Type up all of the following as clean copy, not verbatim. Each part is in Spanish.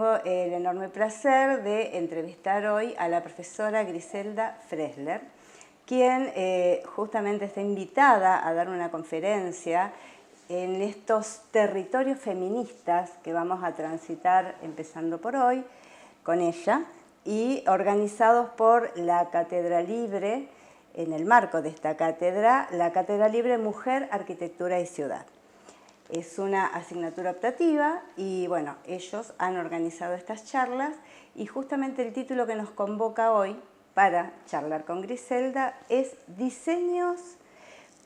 tengo el enorme placer de entrevistar hoy a la profesora Griselda Fressler, quien justamente está invitada a dar una conferencia en estos territorios feministas que vamos a transitar empezando por hoy con ella y organizados por la Cátedra Libre, en el marco de esta cátedra, la Cátedra Libre Mujer, Arquitectura y Ciudad. Es una asignatura optativa y bueno, ellos han organizado estas charlas y justamente el título que nos convoca hoy para charlar con Griselda es Diseños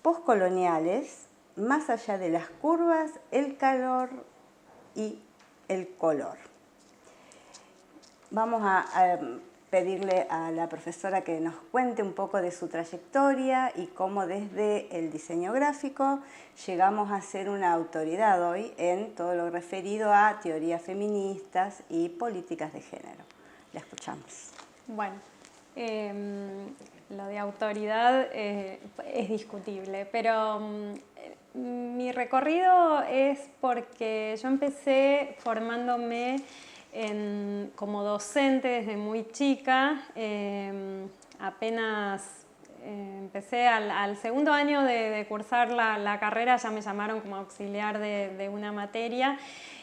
postcoloniales más allá de las curvas, el calor y el color. Vamos a pedirle a la profesora que nos cuente un poco de su trayectoria y cómo desde el diseño gráfico llegamos a ser una autoridad hoy en todo lo referido a teorías feministas y políticas de género. La escuchamos. Bueno, lo de autoridad es discutible, pero mi recorrido es porque yo empecé formándome como docente desde muy chica. Apenas empecé al segundo año de cursar la carrera, ya me llamaron como auxiliar de una materia,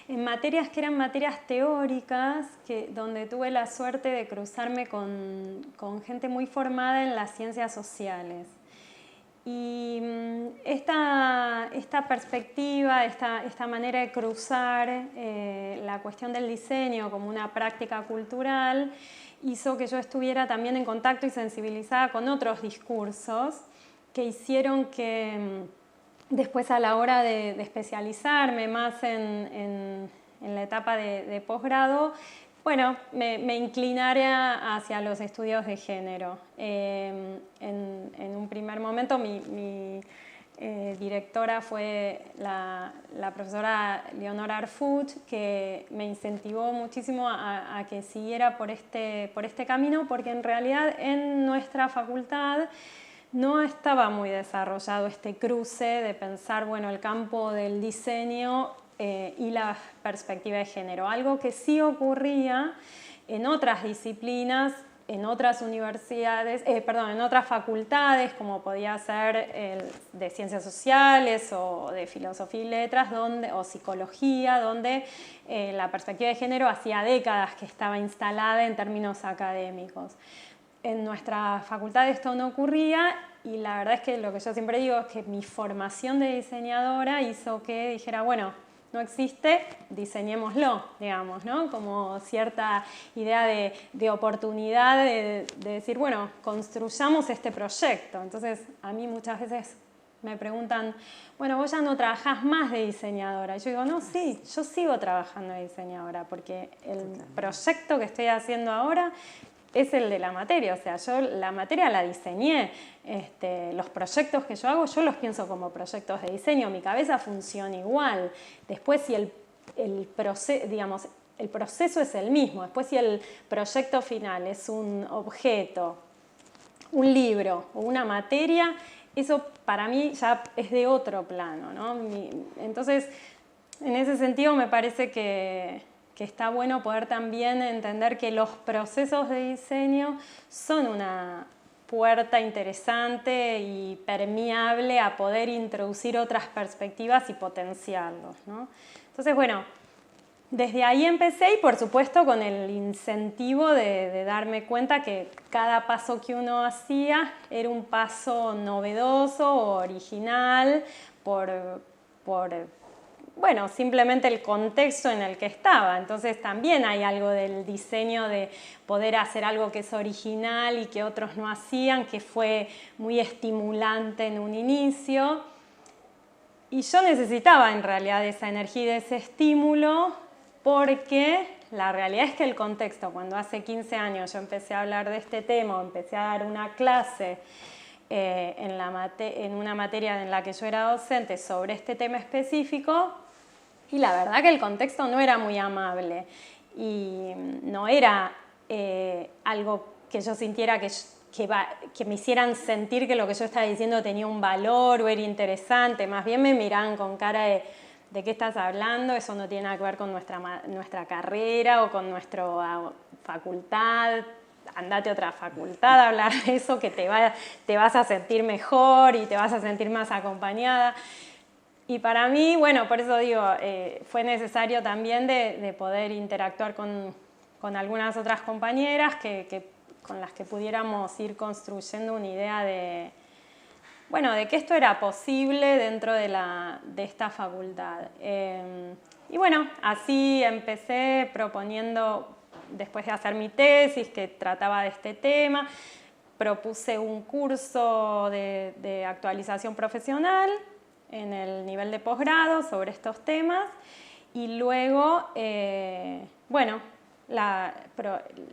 en materias que eran materias teóricas, donde tuve la suerte de cruzarme con gente muy formada en las ciencias sociales. Y esta perspectiva, esta manera de cruzar la cuestión del diseño como una práctica cultural hizo que yo estuviera también en contacto y sensibilizada con otros discursos que hicieron que después, a la hora de especializarme más en la etapa de posgrado, bueno, me inclinara hacia los estudios de género. En un primer momento mi directora fue la profesora Leonora Arfuch, que me incentivó muchísimo a que siguiera por este camino, porque en realidad en nuestra facultad no estaba muy desarrollado este cruce de pensar, bueno, el campo del diseño y la perspectiva de género. Algo que sí ocurría en otras disciplinas, en otras universidades, en otras facultades, como podía ser de ciencias sociales o de filosofía y letras, o psicología, donde la perspectiva de género hacía décadas que estaba instalada en términos académicos. En nuestra facultad esto no ocurría y la verdad es que lo que yo siempre digo es que mi formación de diseñadora hizo que dijera, bueno, no existe, diseñémoslo, digamos, ¿no? Como cierta idea de oportunidad de decir, bueno, construyamos este proyecto. Entonces, a mí muchas veces me preguntan, bueno, vos ya no trabajás más de diseñadora. Y yo digo, no, sí, yo sigo trabajando de diseñadora porque el proyecto que estoy haciendo ahora es el de la materia, o sea, yo la materia la diseñé, los proyectos que yo hago, yo los pienso como proyectos de diseño, mi cabeza funciona igual. Después, si el proceso es el mismo, después si el proyecto final es un objeto, un libro o una materia, eso para mí ya es de otro plano, ¿no? Entonces, en ese sentido me parece que está bueno poder también entender que los procesos de diseño son una puerta interesante y permeable a poder introducir otras perspectivas y potenciarlos, ¿no? Entonces, bueno, desde ahí empecé y por supuesto con el incentivo de darme cuenta que cada paso que uno hacía era un paso novedoso o original bueno, simplemente el contexto en el que estaba. Entonces también hay algo del diseño de poder hacer algo que es original y que otros no hacían, que fue muy estimulante en un inicio. Y yo necesitaba en realidad esa energía y ese estímulo porque la realidad es que el contexto, cuando hace 15 años yo empecé a hablar de este tema, empecé a dar una clase en una materia en la que yo era docente sobre este tema específico, y la verdad que el contexto no era muy amable y no era algo que yo sintiera que me hicieran sentir que lo que yo estaba diciendo tenía un valor o era interesante. Más bien me miraban con cara ¿de qué estás hablando? Eso no tiene nada que ver con nuestra carrera o con nuestra facultad. Andate a otra facultad a hablar de eso, que te vas a sentir mejor y te vas a sentir más acompañada. Y para mí, bueno, por eso digo, fue necesario también de poder interactuar con algunas otras compañeras con las que pudiéramos ir construyendo una idea de que esto era posible dentro de esta facultad. Y bueno, así empecé proponiendo, después de hacer mi tesis que trataba de este tema, propuse un curso de actualización profesional en el nivel de posgrado sobre estos temas y luego,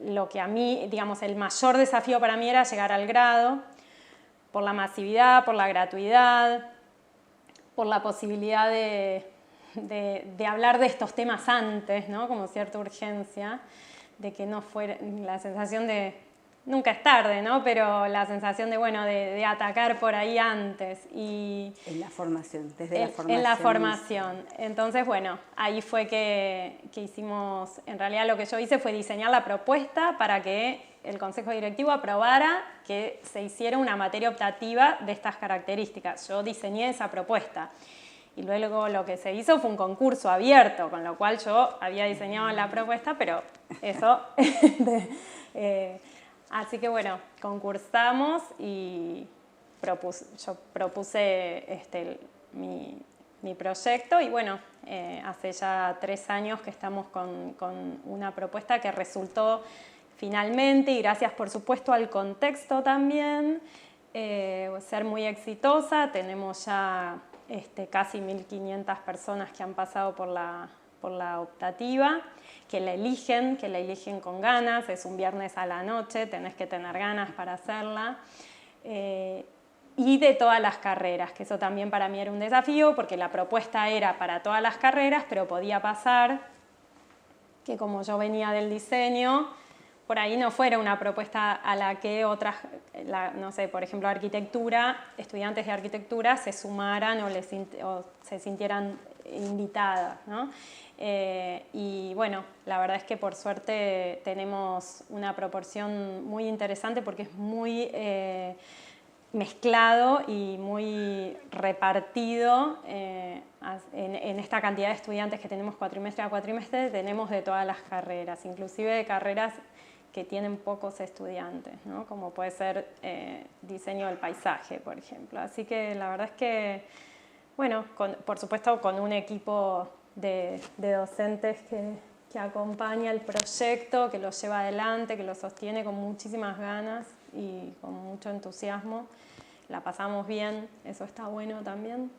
lo que a mí, digamos, el mayor desafío para mí era llegar al grado, por la masividad, por la gratuidad, por la posibilidad de hablar de estos temas antes, ¿no? Como cierta urgencia, de que no fuera la sensación de, nunca es tarde, ¿no? Pero la sensación de atacar por ahí antes. Y en la formación, desde la formación. En la formación. Entonces, bueno, ahí fue que hicimos, en realidad lo que yo hice fue diseñar la propuesta para que el Consejo Directivo aprobara que se hiciera una materia optativa de estas características. Yo diseñé esa propuesta. Y luego lo que se hizo fue un concurso abierto, con lo cual yo había diseñado la propuesta, pero eso... así que bueno, concursamos y yo propuse mi proyecto y bueno, hace ya 3 años que estamos con una propuesta que resultó finalmente, y gracias por supuesto al contexto también, ser muy exitosa. Tenemos ya casi 1.500 personas que han pasado por la optativa, que la eligen con ganas. Es un viernes a la noche, tenés que tener ganas para hacerla. Y de todas las carreras, que eso también para mí era un desafío, porque la propuesta era para todas las carreras, pero podía pasar que como yo venía del diseño, por ahí no fuera una propuesta a la que otras, no sé, por ejemplo, estudiantes de arquitectura se sumaran o se sintieran invitadas, ¿no? Y bueno, la verdad es que por suerte tenemos una proporción muy interesante porque es muy mezclado y muy repartido en esta cantidad de estudiantes que tenemos cuatrimestre a cuatrimestre. Tenemos de todas las carreras, inclusive de carreras que tienen pocos estudiantes, ¿no? Como puede ser diseño del paisaje, por ejemplo. Así que la verdad es que, bueno, por supuesto con un equipo de docentes que acompaña el proyecto, que lo lleva adelante, que lo sostiene con muchísimas ganas y con mucho entusiasmo. La pasamos bien, eso está bueno también.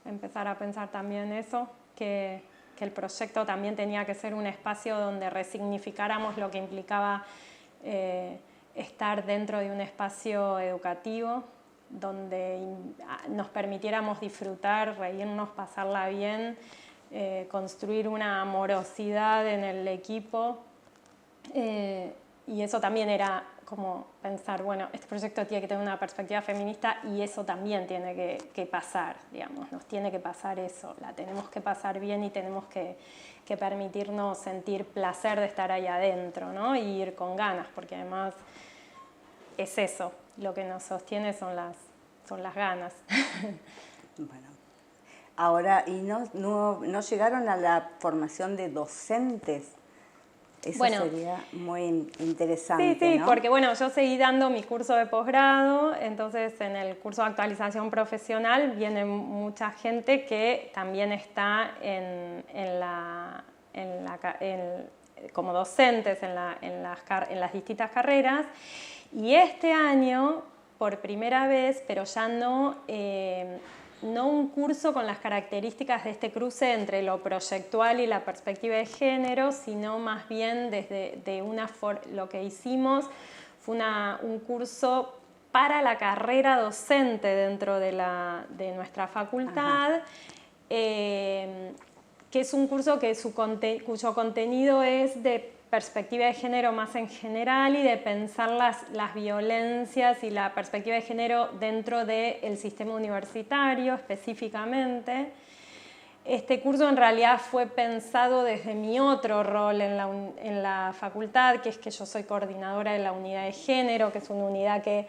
Empezar a pensar también eso, que el proyecto también tenía que ser un espacio donde resignificáramos lo que implicaba estar dentro de un espacio educativo, donde nos permitiéramos disfrutar, reírnos, pasarla bien, construir una amorosidad en el equipo. Y eso también era como pensar, bueno, este proyecto tiene que tener una perspectiva feminista y eso también tiene que pasar, digamos, nos tiene que pasar eso, la tenemos que pasar bien y tenemos que permitirnos sentir placer de estar ahí adentro, ¿no? Y ir con ganas, porque además es eso, lo que nos sostiene son las ganas. Bueno, ahora, ¿y no llegaron a la formación de docentes? Eso sería muy interesante, sí, ¿no? porque bueno, yo seguí dando mi curso de posgrado, entonces en el curso de actualización profesional viene mucha gente que también está como docentes en las distintas carreras, y este año, por primera vez, pero ya no un curso con las características de este cruce entre lo proyectual y la perspectiva de género, sino más bien lo que hicimos fue un curso para la carrera docente dentro de nuestra facultad, que es un curso cuyo contenido es de perspectiva de género más en general y de pensar las violencias y la perspectiva de género dentro del sistema universitario específicamente. este curso en realidad fue pensado desde mi otro rol en la facultad, que es que yo soy coordinadora de la unidad de género, que es una unidad que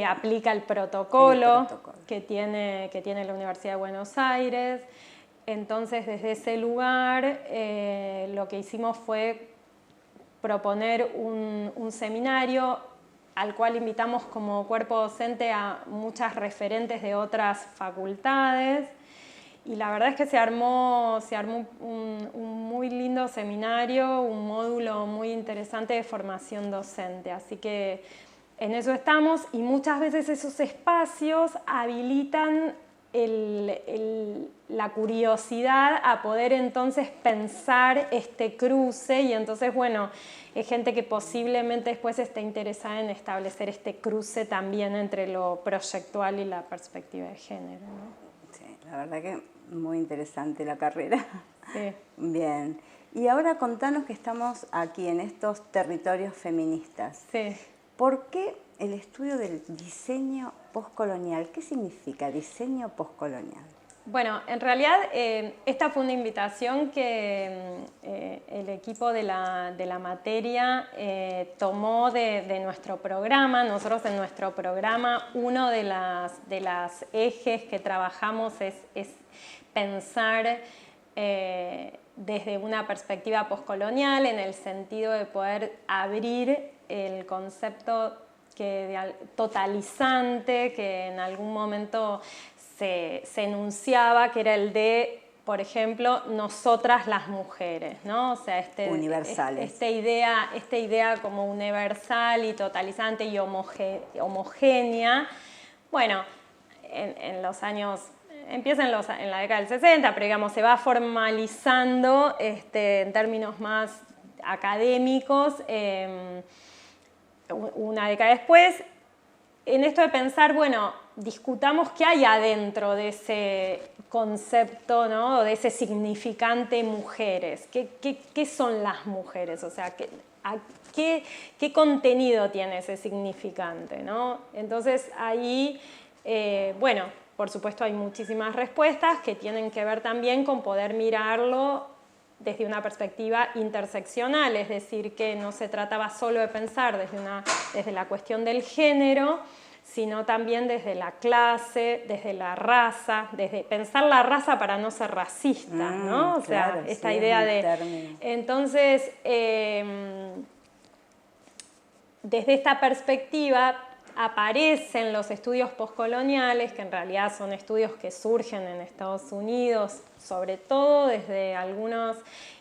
aplica el protocolo que tiene la Universidad de Buenos Aires. Entonces, desde ese lugar, lo que hicimos fue proponer un seminario al cual invitamos como cuerpo docente a muchas referentes de otras facultades. Y la verdad es que se armó un muy lindo seminario, un módulo muy interesante de formación docente. Así que en eso estamos, y muchas veces esos espacios habilitan la curiosidad a poder entonces pensar este cruce, y entonces, bueno, es gente que posiblemente después esté interesada en establecer este cruce también entre lo proyectual y la perspectiva de género, ¿no? Sí, la verdad que muy interesante la carrera. Sí. Bien. Y ahora contanos que estamos aquí en estos territorios feministas. Sí. ¿Por qué el estudio del diseño postcolonial? ¿Qué significa diseño postcolonial? Bueno, en realidad esta fue una invitación que el equipo de la materia tomó de nuestro programa. Nosotros en nuestro programa, uno de las ejes que trabajamos es pensar desde una perspectiva postcolonial, en el sentido de poder abrir el concepto totalizante que en algún momento se enunciaba, que era el de, por ejemplo, nosotras las mujeres, ¿no? O sea, universales. Esta idea como universal y totalizante y homogénea. Bueno, en los años, empieza en la década del 60, pero digamos, se va formalizando en términos más académicos una década después, en esto de pensar, bueno, discutamos qué hay adentro de ese concepto, ¿no? O de ese significante mujeres. ¿Qué son las mujeres? O sea, ¿qué contenido tiene ese significante, ¿no? Entonces ahí, bueno, por supuesto hay muchísimas respuestas que tienen que ver también con poder mirarlo desde una perspectiva interseccional, es decir, que no se trataba solo de pensar desde la cuestión del género, sino también desde la clase, desde la raza, desde pensar la raza para no ser racista, ¿no? O sea, claro, esta sí, idea de... término. Entonces, desde esta perspectiva aparecen los estudios postcoloniales, que en realidad son estudios que surgen en Estados Unidos, sobre todo desde algunos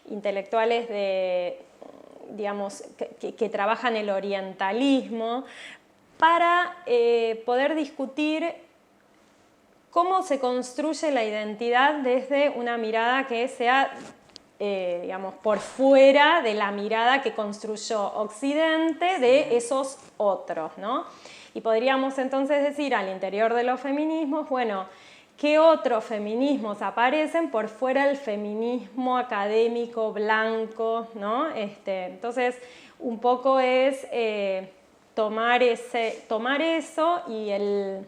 intelectuales digamos, que trabajan el orientalismo, para poder discutir cómo se construye la identidad desde una mirada que sea, digamos, por fuera de la mirada que construyó Occidente de esos otros, ¿no? Y podríamos entonces decir, al interior de los feminismos, bueno, ¿qué otros feminismos aparecen por fuera del feminismo académico blanco, ¿no? Entonces, un poco es tomar eso, y el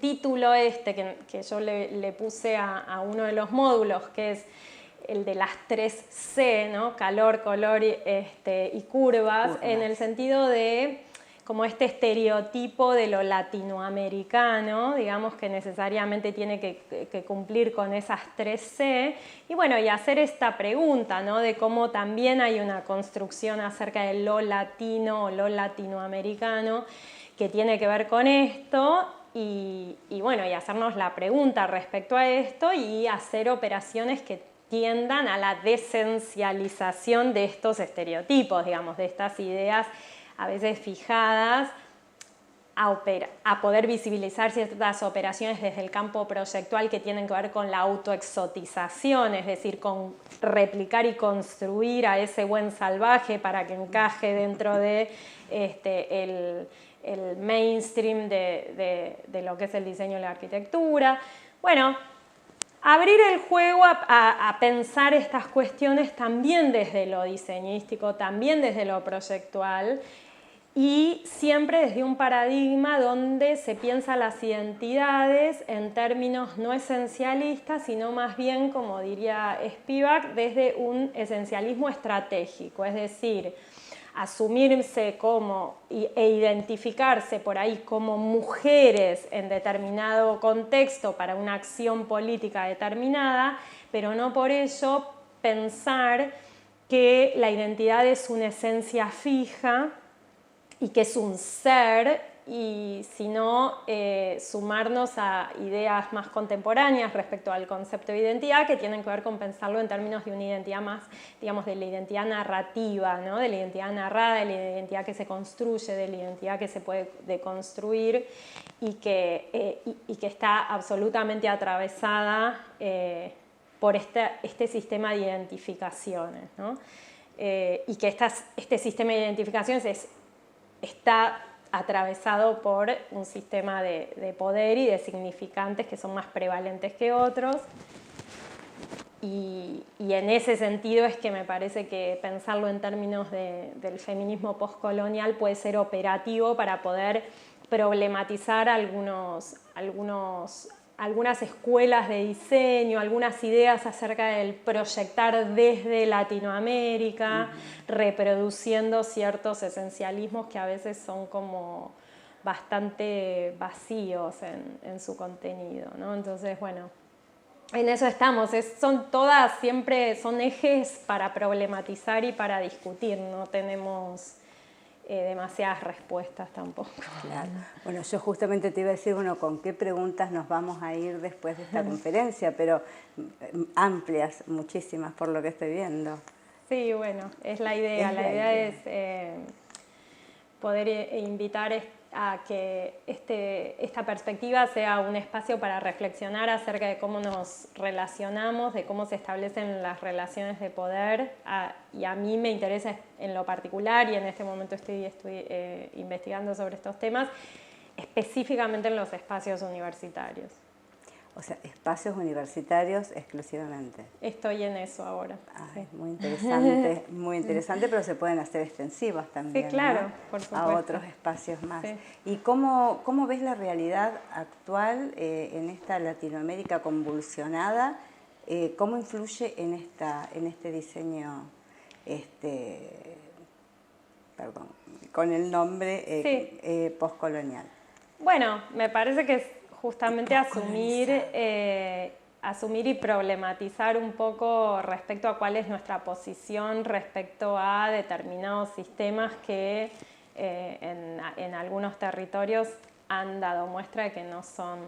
título que yo le puse a uno de los módulos, que es el de las 3C, ¿no? Calor, color y curvas, en el sentido de como este estereotipo de lo latinoamericano, digamos, que necesariamente tiene que cumplir con esas 3C, y bueno, y hacer esta pregunta, ¿no? De cómo también hay una construcción acerca de lo latino o lo latinoamericano que tiene que ver con esto, y bueno, y hacernos la pregunta respecto a esto y hacer operaciones que tiendan a la desencialización de estos estereotipos, digamos, de estas ideas a veces fijadas, a poder visibilizar ciertas operaciones desde el campo proyectual que tienen que ver con la autoexotización, es decir, con replicar y construir a ese buen salvaje para que encaje dentro de el mainstream de lo que es el diseño y la arquitectura. Bueno, abrir el juego a pensar estas cuestiones también desde lo diseñístico, también desde lo proyectual, y siempre desde un paradigma donde se piensa las identidades en términos no esencialistas, sino más bien, como diría Spivak, desde un esencialismo estratégico, es decir, asumirse como e identificarse por ahí como mujeres en determinado contexto para una acción política determinada, pero no por ello pensar que la identidad es una esencia fija y que es un ser, y sino sumarnos a ideas más contemporáneas respecto al concepto de identidad, que tienen que ver con pensarlo en términos de una identidad más, digamos, de la identidad narrativa, ¿no? De la identidad narrada, de la identidad que se construye, de la identidad que se puede deconstruir y que está absolutamente atravesada por este sistema de identificaciones, ¿no? Y que este sistema de identificaciones está atravesado por un sistema de poder y de significantes que son más prevalentes que otros. Y en ese sentido es que me parece que pensarlo en términos del feminismo postcolonial puede ser operativo para poder problematizar algunas escuelas de diseño, algunas ideas acerca del proyectar desde Latinoamérica, reproduciendo ciertos esencialismos que a veces son como bastante vacíos en su contenido, ¿no? Entonces, bueno, en eso estamos. Son todas, siempre son ejes para problematizar y para discutir, no tenemos demasiadas respuestas tampoco. Claro. Bueno, yo justamente te iba a decir, bueno, con qué preguntas nos vamos a ir después de esta conferencia, pero amplias, muchísimas por lo que estoy viendo. Sí, bueno, es la idea. La idea es poder invitar a que esta perspectiva sea un espacio para reflexionar acerca de cómo nos relacionamos, de cómo se establecen las relaciones de poder. Y a mí me interesa en lo particular, y en este momento estoy investigando sobre estos temas, específicamente en los espacios universitarios. O sea, espacios universitarios exclusivamente. Estoy en eso ahora. Ay, sí. Muy interesante, pero se pueden hacer extensivas también, sí, claro, ¿no? por supuesto. A otros espacios más. Sí. ¿Y cómo ves la realidad actual en esta Latinoamérica convulsionada? ¿Cómo influye en este diseño, perdón, con el nombre postcolonial? Bueno, me parece que es justamente asumir y problematizar un poco respecto a cuál es nuestra posición respecto a determinados sistemas que en algunos territorios han dado muestra de que no son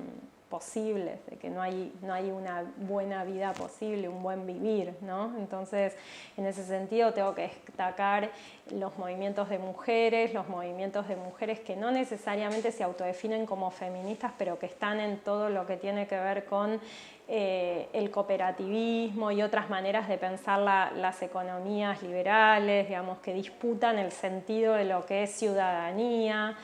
posibles, de que no hay una buena vida posible, un buen vivir, ¿no? Entonces, en ese sentido tengo que destacar los movimientos de mujeres que no necesariamente se autodefinen como feministas, pero que están en todo lo que tiene que ver con el cooperativismo y otras maneras de pensar las economías liberales, digamos, que disputan el sentido de lo que es ciudadanía.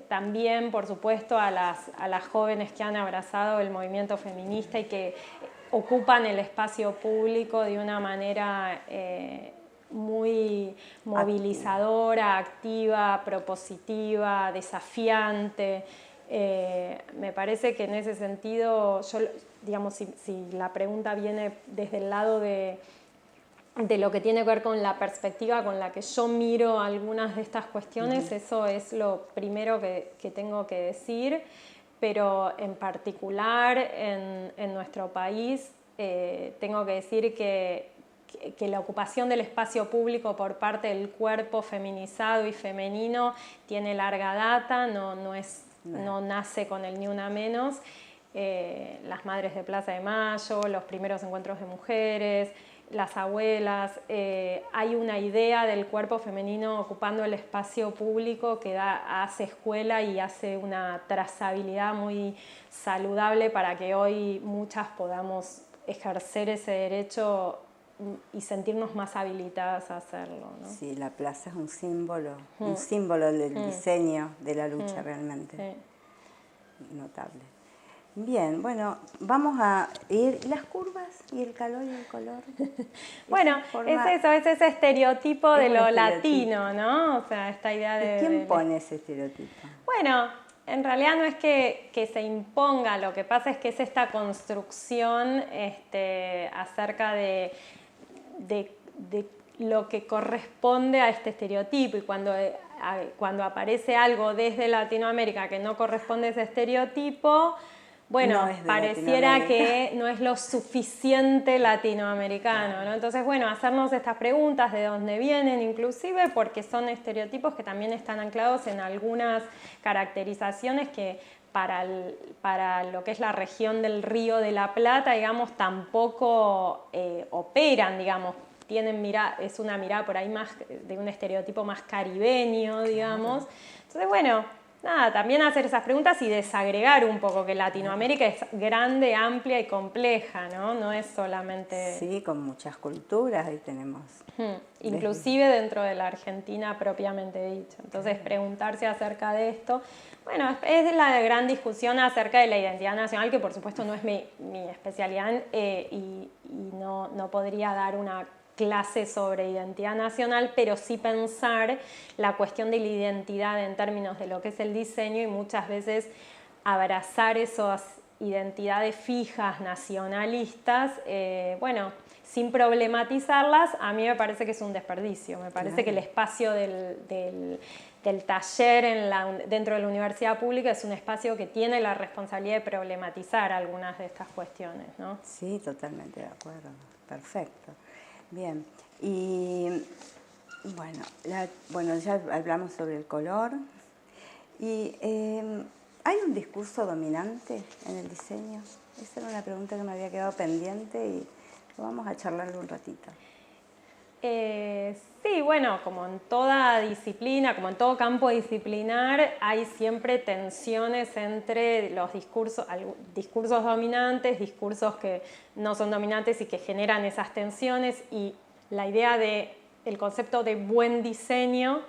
También, por supuesto, a las jóvenes que han abrazado el movimiento feminista y que ocupan el espacio público de una manera muy movilizadora, activa, propositiva, desafiante. Me parece que en ese sentido, digamos, si la pregunta viene desde el lado de lo que tiene que ver con la perspectiva con la que yo miro algunas de estas cuestiones, eso es lo primero que tengo que decir, pero en particular en nuestro país tengo que decir que la ocupación del espacio público por parte del cuerpo feminizado y femenino tiene larga data, no nace con el Ni Una Menos. Las madres de Plaza de Mayo, los primeros encuentros de mujeres, las abuelas, hay una idea del cuerpo femenino ocupando el espacio público que hace escuela y hace una trazabilidad muy saludable para que hoy muchas podamos ejercer ese derecho y sentirnos más habilitadas a hacerlo, ¿no? Sí, la plaza es un símbolo del diseño de la lucha realmente. Sí. Notable. Bien, bueno, vamos a ir las curvas y el calor y el color. Bueno, es ese estereotipo de lo estereotipo latino, ¿no? O sea, esta idea de... ¿Y quién pone ese estereotipo? Bueno, en realidad no es que se imponga, lo que pasa es que es esta construcción acerca de lo que corresponde a este estereotipo, y cuando aparece algo desde Latinoamérica que no corresponde a ese estereotipo, bueno, No pareciera que no es lo suficiente latinoamericano, ¿no? Entonces, bueno, hacernos estas preguntas de dónde vienen, inclusive porque son estereotipos que también están anclados en algunas caracterizaciones que para lo que es la región del Río de la Plata, digamos, tampoco operan, digamos. Es una mirada por ahí más de un estereotipo más caribeño, digamos. Entonces, bueno, nada, también hacer esas preguntas y desagregar un poco que Latinoamérica es grande, amplia y compleja, ¿no? No es solamente... Sí, con muchas culturas, ahí tenemos. Inclusive dentro de la Argentina propiamente dicho. Entonces, preguntarse acerca de esto. Bueno, es la gran discusión acerca de la identidad nacional, que por supuesto no es mi especialidad y no podría dar una clase sobre identidad nacional, pero sí pensar la cuestión de la identidad en términos de lo que es el diseño, y muchas veces abrazar esas identidades fijas, nacionalistas, bueno, sin problematizarlas, a mí me parece que es un desperdicio. Me parece que el espacio del taller dentro de la universidad pública es un espacio que tiene la responsabilidad de problematizar algunas de estas cuestiones, ¿no? Sí, totalmente de acuerdo. Perfecto. Bien, y bueno, ya hablamos sobre el color. Y ¿hay un discurso dominante en el diseño? Esa era una pregunta que me había quedado pendiente y vamos a charlarlo un ratito. Sí, bueno, como en toda disciplina, como en todo campo disciplinar, hay siempre tensiones entre los discursos dominantes, discursos que no son dominantes y que generan esas tensiones, y la idea del concepto de buen diseño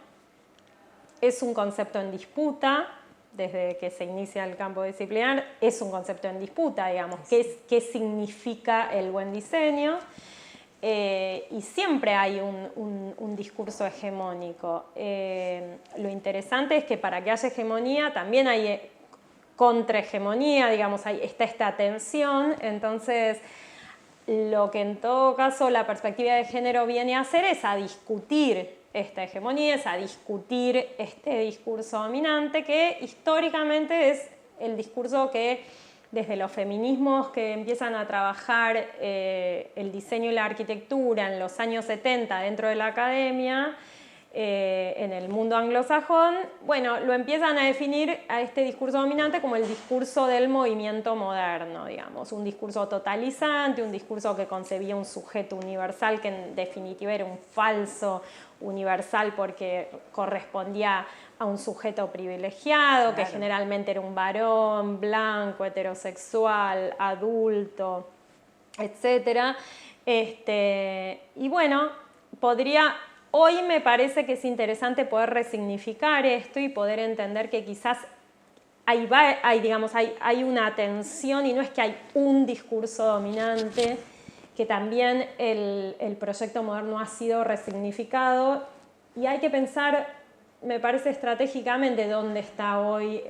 es un concepto en disputa. Desde que se inicia el campo disciplinar es un concepto en disputa, digamos, qué significa el buen diseño. Y siempre hay un discurso hegemónico. Lo interesante es que para que haya hegemonía también hay contrahegemonía, digamos, está esta tensión. Entonces, lo que en todo caso la perspectiva de género viene a hacer es a discutir esta hegemonía, es a discutir este discurso dominante, que históricamente es el discurso que desde los feminismos que empiezan a trabajar el diseño y la arquitectura en los años 70 dentro de la academia, en el mundo anglosajón, bueno, lo empiezan a definir a este discurso dominante como el discurso del movimiento moderno, digamos, un discurso totalizante, un discurso que concebía un sujeto universal que en definitiva era un falso universal porque correspondía a un sujeto privilegiado, claro, que generalmente era un varón, blanco, heterosexual, adulto, etc. Y bueno, hoy me parece que es interesante poder resignificar esto y poder entender que quizás hay una tensión, y no es que hay un discurso dominante, que también el proyecto moderno ha sido resignificado, y hay que pensar, me parece estratégicamente, dónde está hoy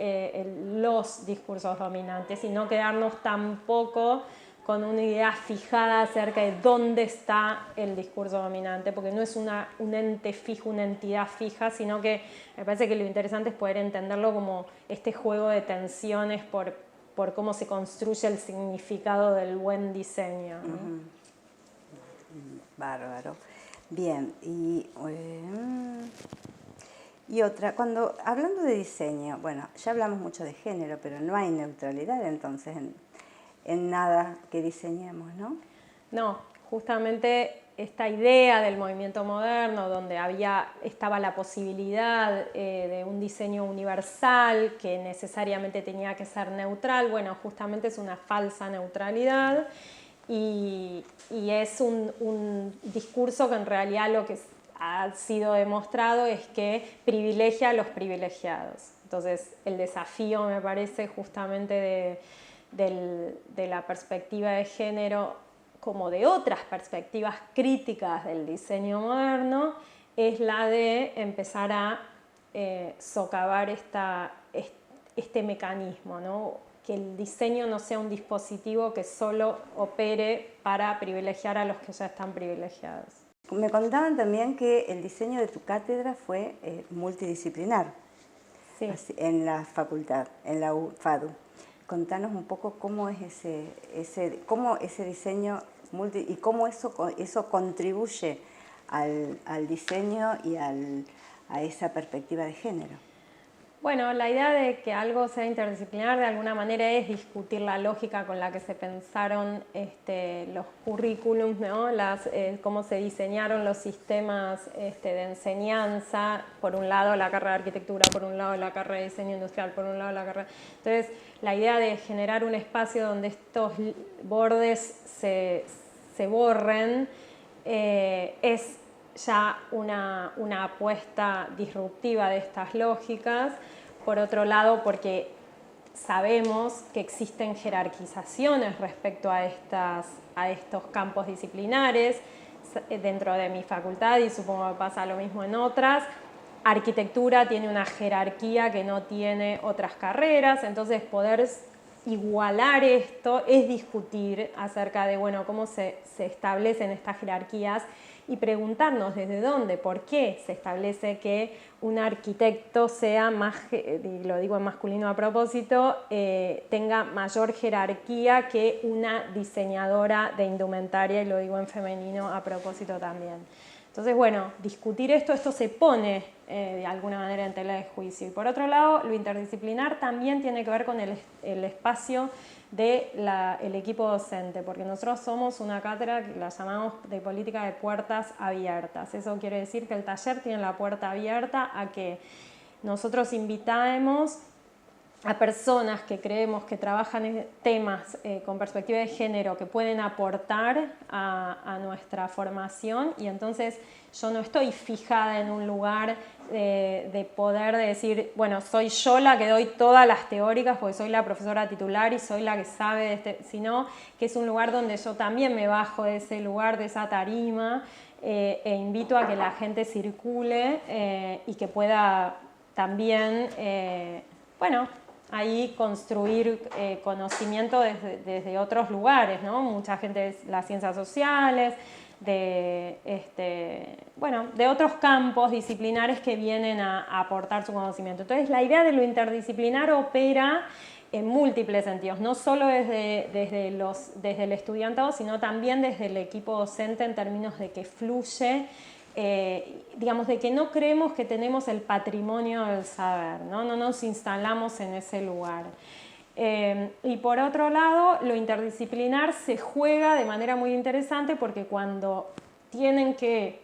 los discursos dominantes, y no quedarnos tampoco con una idea fijada acerca de dónde está el discurso dominante, porque no es un ente fijo, una entidad fija, sino que me parece que lo interesante es poder entenderlo como este juego de tensiones por cómo se construye el significado del buen diseño, ¿no? Bárbaro. Bien, y otra, hablando de diseño, bueno, ya hablamos mucho de género, pero no hay neutralidad entonces en nada que diseñemos, ¿no? No, justamente esta idea del movimiento moderno, donde estaba la posibilidad de un diseño universal que necesariamente tenía que ser neutral, bueno, justamente es una falsa neutralidad, y es un discurso que en realidad lo que ha sido demostrado es que privilegia a los privilegiados. Entonces, el desafío, me parece, justamente de la perspectiva de género como de otras perspectivas críticas del diseño moderno, es la de empezar a socavar este mecanismo, ¿no? Que el diseño no sea un dispositivo que solo opere para privilegiar a los que ya están privilegiados. Me contaban también que el diseño de tu cátedra fue multidisciplinar, Sí. en la facultad, en la FADU. Contanos un poco cómo es cómo ese diseño y cómo eso contribuye al diseño y a esa perspectiva de género. Bueno, la idea de que algo sea interdisciplinar de alguna manera es discutir la lógica con la que se pensaron los currículums, ¿no? Cómo se diseñaron los sistemas de enseñanza, por un lado la carrera de arquitectura, por un lado la carrera de diseño industrial, por un lado la carrera... Entonces, la idea de generar un espacio donde estos bordes se borren es ya una apuesta disruptiva de estas lógicas. Por otro lado, porque sabemos que existen jerarquizaciones respecto a estos campos disciplinares dentro de mi facultad, y supongo que pasa lo mismo en otras. Arquitectura tiene una jerarquía que no tiene otras carreras, entonces poder igualar esto es discutir acerca de, bueno, cómo se establecen estas jerarquías y preguntarnos desde dónde, por qué se establece que un arquitecto sea más, lo digo en masculino a propósito, tenga mayor jerarquía que una diseñadora de indumentaria, y lo digo en femenino a propósito también. Entonces, bueno, discutir esto se pone de alguna manera en tela de juicio. Y por otro lado, lo interdisciplinar también tiene que ver con el espacio del equipo docente, porque nosotros somos una cátedra que la llamamos de política de puertas abiertas. Eso quiere decir que el taller tiene la puerta abierta a que nosotros invitamos a personas que creemos que trabajan en temas con perspectiva de género que pueden aportar a nuestra formación, y entonces yo no estoy fijada en un lugar de poder decir, bueno, soy yo la que doy todas las teóricas porque soy la profesora titular y soy la que sabe de sino que es un lugar donde yo también me bajo de ese lugar, de esa tarima, e invito a que la gente circule y que pueda también, bueno, ahí construir conocimiento desde otros lugares, ¿no? Mucha gente de las ciencias sociales, de otros campos disciplinares que vienen a aportar su conocimiento. Entonces, la idea de lo interdisciplinar opera en múltiples sentidos, no solo desde el estudiantado, sino también desde el equipo docente en términos de que fluye, digamos, de que no creemos que tenemos el patrimonio del saber, ¿no? No nos instalamos en ese lugar. Y por otro lado, lo interdisciplinar se juega de manera muy interesante porque cuando tienen que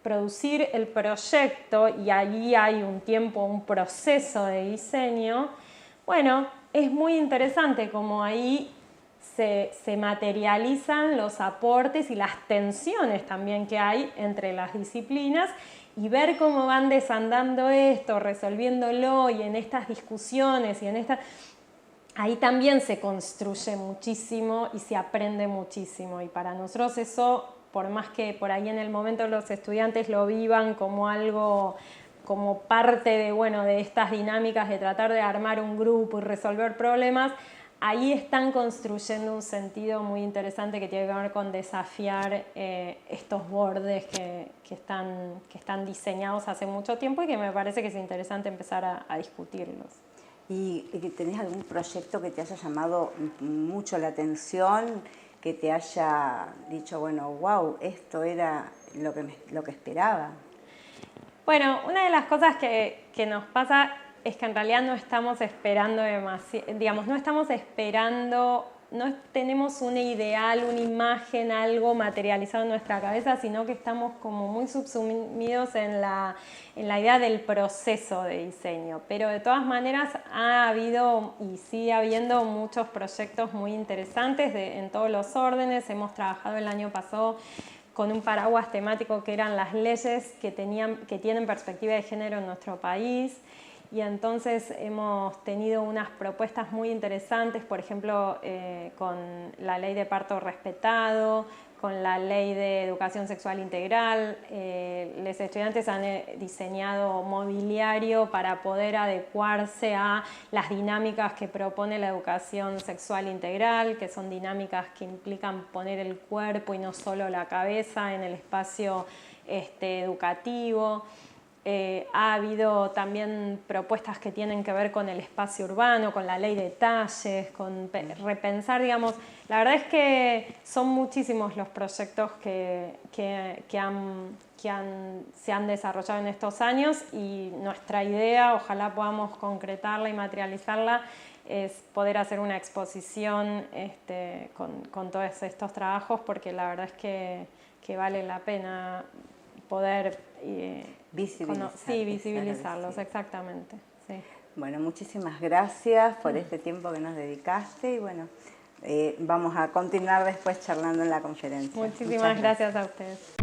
producir el proyecto y allí hay un tiempo, un proceso de diseño, bueno, es muy interesante como ahí se materializan los aportes y las tensiones también que hay entre las disciplinas, y ver cómo van desandando esto, resolviéndolo, y en estas discusiones y ahí también se construye muchísimo y se aprende muchísimo. Y para nosotros eso, por más que por ahí en el momento los estudiantes lo vivan como algo, como parte de estas dinámicas de tratar de armar un grupo y resolver problemas, ahí están construyendo un sentido muy interesante que tiene que ver con desafiar estos bordes que están diseñados hace mucho tiempo y que me parece que es interesante empezar a discutirlos. ¿Y tenés algún proyecto que te haya llamado mucho la atención, que te haya dicho, bueno, wow, esto era lo que esperaba? Bueno, una de las cosas que nos pasa es que en realidad no estamos esperando demasiado, digamos, no tenemos un ideal, una imagen, algo materializado en nuestra cabeza, sino que estamos como muy subsumidos en la idea del proceso de diseño. Pero de todas maneras ha habido y sigue habiendo muchos proyectos muy interesantes en todos los órdenes. Hemos trabajado el año pasado con un paraguas temático que eran las leyes que tienen perspectiva de género en nuestro país. y entonces hemos tenido unas propuestas muy interesantes, por ejemplo, con la ley de parto respetado, con la ley de educación sexual integral. Los estudiantes han diseñado mobiliario para poder adecuarse a las dinámicas que propone la educación sexual integral, que son dinámicas que implican poner el cuerpo y no solo la cabeza en el espacio educativo. Ha habido también propuestas que tienen que ver con el espacio urbano, con la ley de talles, con repensar, digamos, la verdad es que son muchísimos los proyectos que se han desarrollado en estos años, y nuestra idea, ojalá podamos concretarla y materializarla, es poder hacer una exposición con todos estos trabajos, porque la verdad es que vale la pena poder visibilizarlos, exactamente. Sí. Bueno, muchísimas gracias por este tiempo que nos dedicaste, y bueno, vamos a continuar después charlando en la conferencia. Muchísimas gracias a ustedes.